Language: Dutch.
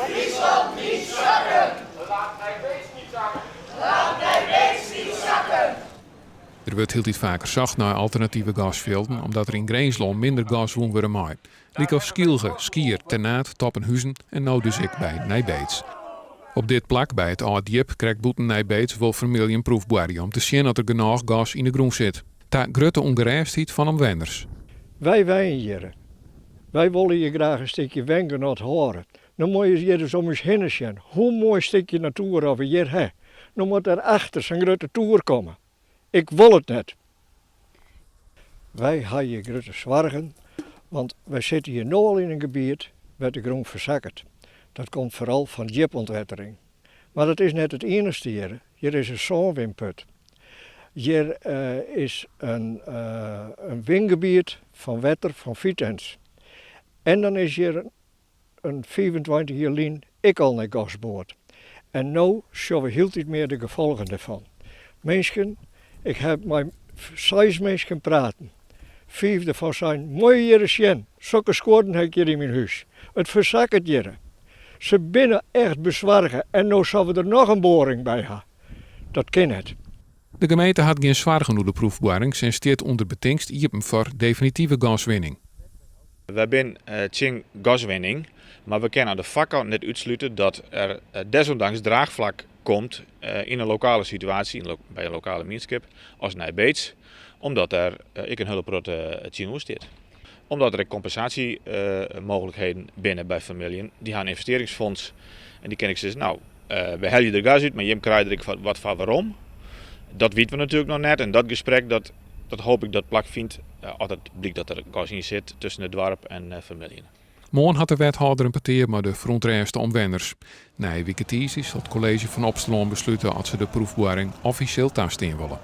Friesland niet zakken! Laat Nijbeets niet zakken! Laat Nijbeets niet zakken! Er wordt heel iets vaker zacht naar alternatieve gasvelden, omdat er in Greensland minder gas woon worden maai. Liek als Skielge, Skier, Ternaat, Toppenhuizen en nou dus ik bij Nijbeets. Op dit plak bij het Oud Diep krijgt Boeten Nijbeets wel vermiljoen proefboeren om te zien dat er genoeg gas in de groen zit. Ta grote ongerijfdheid van omwoners. Wij wijnjeren. Wij willen je graag een stukje wengenot horen. Dan moet je hier dus om eens heen zien. Hoe mooi stukje natuur we hier hebben. Dan moet erachter zijn grote toer komen. Ik wil het net. Wij hebben je grote zorgen, want wij zitten hier nu al in een gebied waar de grond verzakkert. Dat komt vooral van diepontwettering. Maar dat is net het enige hier. Hier is een zonwindput. Hier is een windgebied van wetter van Vitens. En dan is hier een 25 jaar lijn ik al naar gasboord. En nu zien we heel iets meer de gevolgen daarvan. Mensen, ik heb met 6 mensen praten. 5 daarvan zijn mooi hier zien. Zulke scoorden heb ik hier in mijn huis. Het verzakkert hier. Ze binnen echt bezwargen en nu zullen we er nog een boring bij hebben. Dat kan het. De gemeente had geen zwaar genoeg de proefboring en steert onder betingst iepen voor definitieve gaswinning. We zijn tegen gaswinning, maar we kunnen aan de vakkant net uitsluiten dat er desondanks draagvlak komt in een lokale situatie, bij een lokale gemeenschap als Nijbeets, omdat er ik een hele grote tien zit. Omdat er compensatiemogelijkheden binnen bij familien, die gaan een investeringsfonds en die ken ik zeggen, nou, we halen je er gas uit, maar je krijgt er wat van waarom. Dat weten we natuurlijk nog net en dat gesprek, dat hoop ik dat plak vindt, als het blijkt dat er gas in zit tussen het dorp en familien. Morgen had de wethouder een parteer met de verontreisde omwoners. Na een week zal het college van Opstelon besluiten als ze de proefboring officieel thuis willen.